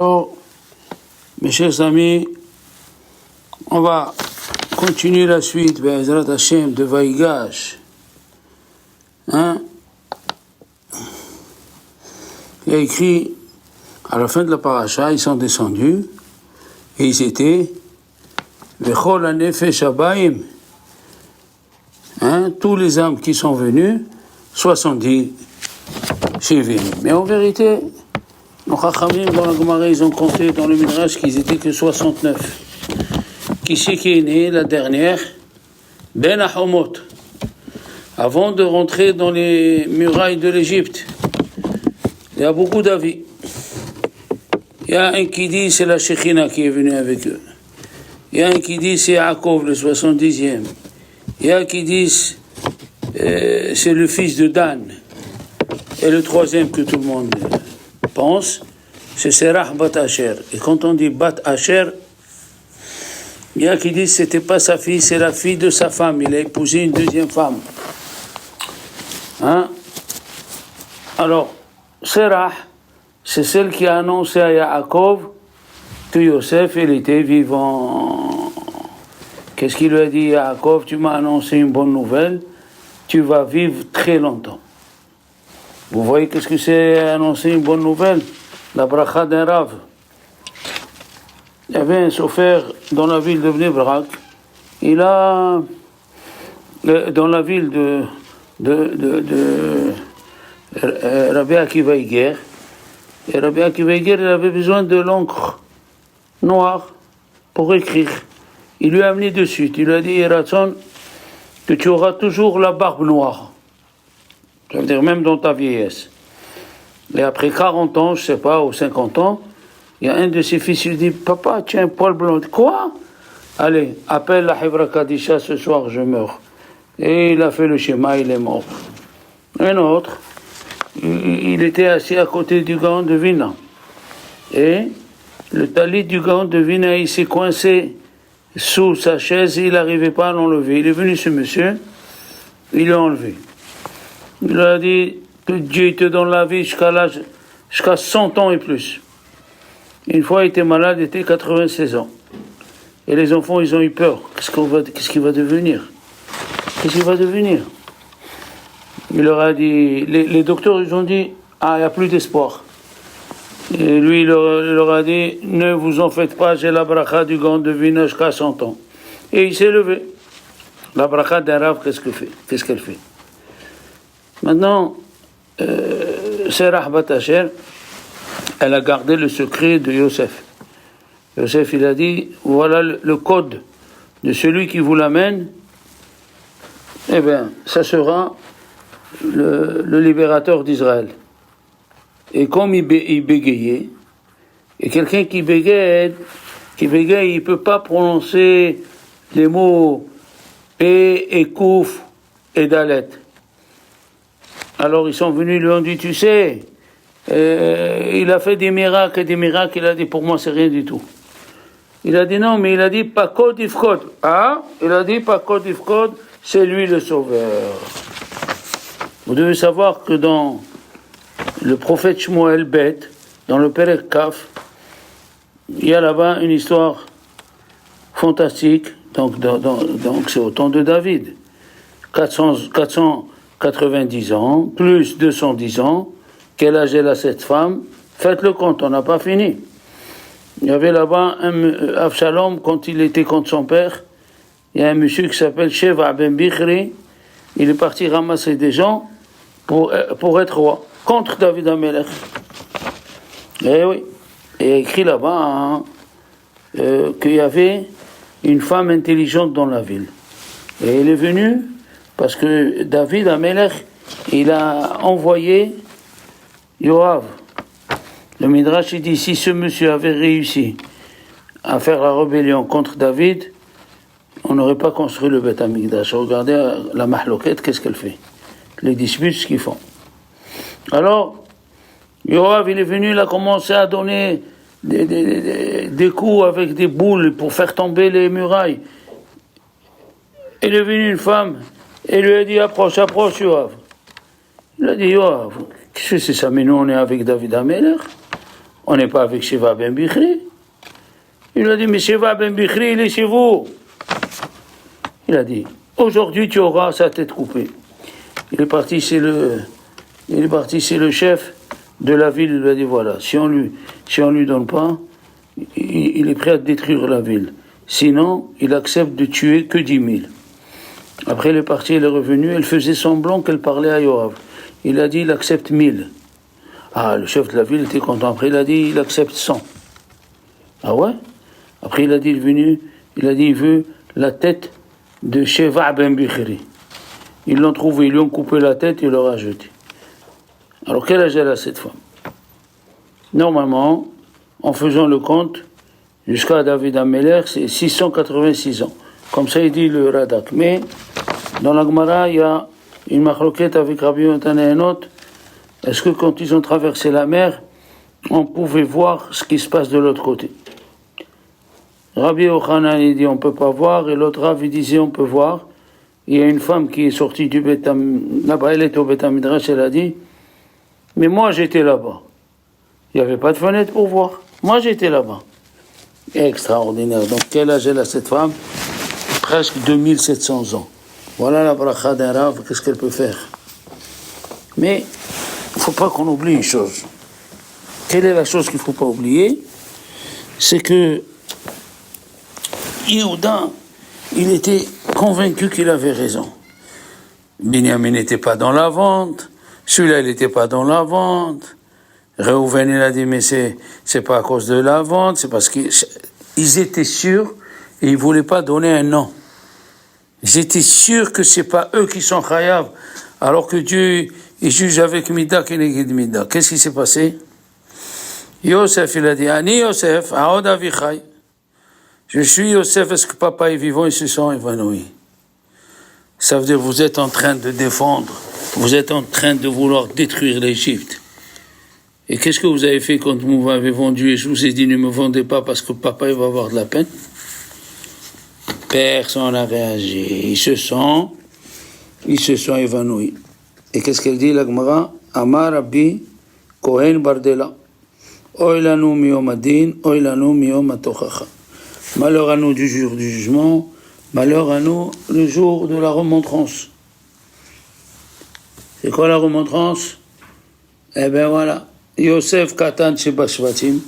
Alors, mes chers amis, on va continuer la suite, Be'ezrat Hashem, de Vaïgash. Il a écrit, à la fin de la paracha, ils sont descendus, et ils étaient, Vechol Hanefesh Habayim, tous les âmes qui sont venus, 70 Shivim. Mais en vérité, nos Chachamim, dans la Gemara, ils ont compté dans le Midrash qu'ils étaient que 69. Qui c'est qui est né, la dernière? Ben Ahomot. Avant de rentrer dans les murailles de l'Égypte. Il y a beaucoup d'avis. Il y a un qui dit c'est la Shekhina qui est venue avec eux. Il y a un qui dit c'est Yaakov, le 70e. Il y a un qui dit c'est le fils de Dan. Et le troisième que tout le monde pense, c'est Serach Bat Asher. Et quand on dit Bat Asher, il y a qui disent que c'était pas sa fille, c'est la fille de sa femme. Il a épousé une deuxième femme. Alors, Serach, c'est celle qui a annoncé à Yaakov que Yosef, il était vivant. Qu'est-ce qu'il lui a dit, Yaakov? Tu m'as annoncé une bonne nouvelle, tu vas vivre très longtemps. Vous voyez qu'est-ce que c'est annoncer une bonne nouvelle? La bracha d'un rave. Il y avait un sofer dans la ville de Bnei Brak. Il a, dans la ville de Rabbi Akiva Iger. Et Rabbi Akiva Iger, il avait besoin de l'encre noire pour écrire. Il lui a amené de suite. Il lui a dit, Eratson, que tu auras toujours la barbe noire. Ça veut dire même dans ta vieillesse. Et après 40 ans, je sais pas, ou 50 ans, il y a un de ses fils qui lui dit, papa, tu as un poil blanc. Quoi? Allez, appelle la Hevra Kadisha, ce soir je meurs. Et il a fait le schéma, il est mort. Un autre, il était assis à côté du Gaon de Vina. Et le talit du Gaon de Vina, il s'est coincé sous sa chaise, il n'arrivait pas à l'enlever. Il est venu ce monsieur, il l'a enlevé. Il a dit que Dieu te donne la vie jusqu'à 100 ans et plus. Une fois, il était malade, il était 96 ans. Et les enfants, ils ont eu peur. Qu'est-ce qu'il va devenir? Qu'est-ce qu'il va devenir? Il leur a dit, les docteurs, ils ont dit, il n'y a plus d'espoir. Et lui, il leur a dit, ne vous en faites pas, j'ai la bracha du Gaon de Vina jusqu'à 100 ans. Et il s'est levé. La bracha d'un rave, qu'est-ce qu'elle fait? Maintenant, Serach Bat Asher, elle a gardé le secret de Yosef. Yosef, il a dit, voilà le code de celui qui vous l'amène, eh bien, ça sera le libérateur d'Israël. Et comme il bégayait, et quelqu'un qui bégaye, il ne peut pas prononcer les mots P et Kouf et Dalet. Alors ils sont venus, lui ont dit, tu sais, il a fait des miracles, il a dit, pour moi c'est rien du tout. Il a dit non, mais il a dit, Pakod Ifkod. Il a dit, Pakod Ifkod, c'est lui le sauveur. Vous devez savoir que dans le prophète Shmuel Bet, dans le Perek Kaf, il y a là-bas une histoire fantastique, donc c'est au temps de David. 490 ans, plus 210 ans, quel âge elle a cette femme? Faites le compte, on n'a pas fini. Il y avait là-bas Avshalom, quand il était contre son père, il y a un monsieur qui s'appelle Sheva Ben Bichri, il est parti ramasser des gens pour être roi, contre David Amelech. Eh oui, il y a écrit là-bas qu'il y avait une femme intelligente dans la ville. Et elle est venue parce que David Amelech, il a envoyé Yoav. Le Midrash dit, si ce monsieur avait réussi à faire la rébellion contre David, on n'aurait pas construit le Beth Amikdash. Regardez la mahloquette, qu'est-ce qu'elle fait? Les disputes, ce qu'ils font. Alors, Yoav, il est venu, il a commencé à donner des coups avec des boules pour faire tomber les murailles. Il est venu une femme, et lui a dit, approche, Yoav. Il a dit, Yoav, qu'est-ce que c'est ça? Mais nous, on est avec David Amelech. on n'est pas avec Sheva ben Bichri. Il lui a dit, mais Sheva ben Bichri, il est chez vous. Il a dit, aujourd'hui tu auras sa tête coupée. Il est parti chez le chef de la ville, il lui a dit, voilà, si on lui donne pas, il est prêt à détruire la ville. Sinon, il accepte de tuer que 10 000. Après, elle est partie, elle est revenue, elle faisait semblant qu'elle parlait à Yoav. Il a dit, il accepte 1000. Ah, le chef de la ville était content. Après, il a dit, il accepte 100. Ah ouais? Après, il a dit, il veut la tête de Sheva ben Bichri. Ils l'ont trouvé, ils lui ont coupé la tête et ils l'ont jeté. Alors, quel âge elle a cette femme? Normalement, en faisant le compte, jusqu'à David Améler, c'est 686 ans. Comme ça, il dit le Radak. Mais, dans la Gemara, il y a une machloquette avec Rabbi Yochanan et un autre. Est-ce que quand ils ont traversé la mer, on pouvait voir ce qui se passe de l'autre côté? Rabbi Yochanan, il dit on ne peut pas voir, et l'autre Rav, il disait on peut voir. Il y a une femme qui est sortie du là-bas, elle était au Beth Midrash, elle a dit, mais moi j'étais là-bas. Il n'y avait pas de fenêtre pour voir. Moi j'étais là-bas. Extraordinaire. Donc quel âge elle a cette femme? Presque 2700 ans. Voilà la bracha d'un Rav, qu'est-ce qu'elle peut faire? Mais il ne faut pas qu'on oublie une chose. Quelle est la chose qu'il ne faut pas oublier? C'est que Yehuda, il était convaincu qu'il avait raison. Binyamin n'était pas dans la vente, celui-là il n'était pas dans la vente. Reuven il a dit mais c'est pas à cause de la vente, c'est parce qu'ils étaient sûrs et ils ne voulaient pas donner un nom. Ils étaient sûrs que c'est pas eux qui sont chayav, alors que Dieu il juge avec Mida keneged Mida. Qu'est-ce qui s'est passé? Yosef il a dit Ani Yosef, Aod Avichai. Je suis Yosef, est-ce que papa est vivant? Ils se sont évanouis. Ça veut dire vous êtes en train de défendre, vous êtes en train de vouloir détruire l'Égypte. Et qu'est-ce que vous avez fait quand vous m'avez vendu et je vous ai dit ne me vendez pas parce que papa il va avoir de la peine? Personne n'a réagi. Ils se sont évanouis. Et qu'est-ce qu'elle dit la Gemara? Amar Rabbi Kohen Bardela. Oy lanu miyom adin, oy lanu miyom atochacha. Malheur à nous du jour du jugement, malheur à nous le jour de la remontrance. C'est quoi la remontrance? Eh bien voilà, Yosef Katan Sheba Shvatim,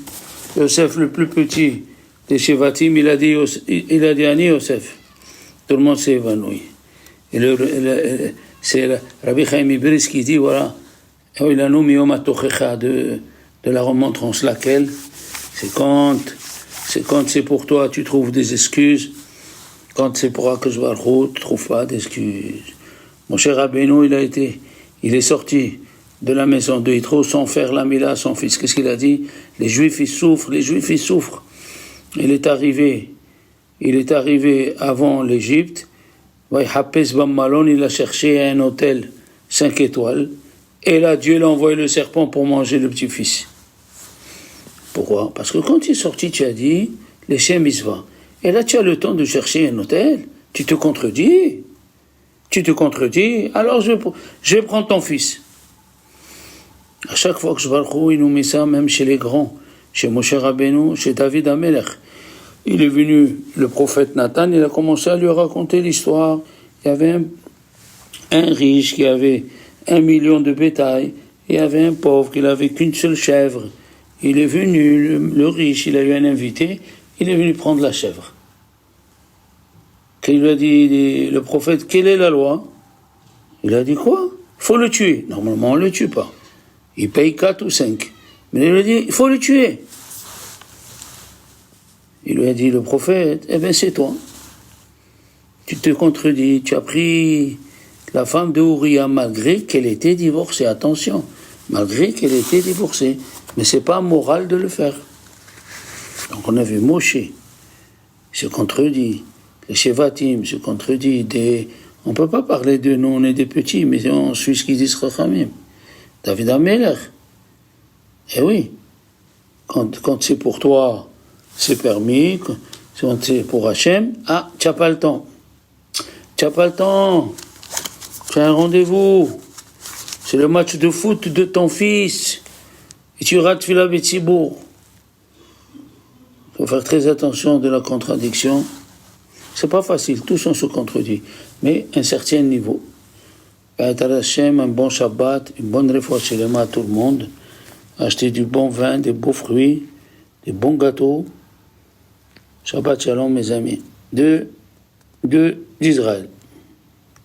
Yosef le plus petit des Shvatim, il a dit Ani Yosef. Tout le monde s'est évanoui. Et c'est Rabbi Chaim Ibris qui dit voilà, Oilanu miyom atochecha de la remontrance, laquelle? C'est quand c'est pour toi, tu trouves des excuses. Quand c'est pour Akadosh Baruch Hu, tu ne trouves pas d'excuses. Mon cher Rabbeinu, il est sorti de la maison de Yitro sans faire la mila à son fils. Qu'est-ce qu'il a dit? Les Juifs, ils souffrent. Il est arrivé avant l'Égypte. Hapes Bam Malon, il a cherché un hôtel 5 étoiles. Et là, Dieu l'a envoyé le serpent pour manger le petit-fils. Pourquoi? Parce que quand tu es sorti, tu as dit les Shem Mitzvah. Et là, tu as le temps de chercher un hôtel. Tu te contredis. Alors, je vais prendre ton fils. À chaque fois que je vois il nous met ça, même chez les grands, chez Moshe Rabbeinu, chez David Amelech. Il est venu, le prophète Nathan, il a commencé à lui raconter l'histoire. Il y avait un riche qui avait 1 million de bétail. Il y avait un pauvre qui n'avait qu'une seule chèvre. Il est venu, le riche, il a eu un invité, il est venu prendre la chèvre. Il lui a dit, le prophète, quelle est la loi? Il a dit quoi? Il faut le tuer. Normalement, on ne le tue pas. Il paye 4 ou 5. Mais il lui a dit, il faut le tuer. Il lui a dit, le prophète, eh bien c'est toi. Tu te contredis, tu as pris la femme de Uriah malgré qu'elle était divorcée. Attention, malgré qu'elle était divorcée. Mais ce n'est pas moral de le faire. Donc on a vu Moshe se contredit, les Shevatim se contredit, on ne peut pas parler de nous, on est des petits, mais on suit ce qu'ils disent Chachamim. David Amelech, eh oui, quand c'est pour toi, c'est permis, quand c'est pour Hachem, tu n'as pas le temps. Tu as un rendez-vous, c'est le match de foot de ton fils. Et tu rates Fila Betsibourg. Il faut faire très attention de la contradiction. C'est pas facile, tous on se contredit, mais un certain niveau. Hashem, un bon Shabbat, une bonne réfouach shelema à tout le monde. Acheter du bon vin, des beaux fruits, des bons gâteaux. Shabbat Shalom, mes amis. D'Israël.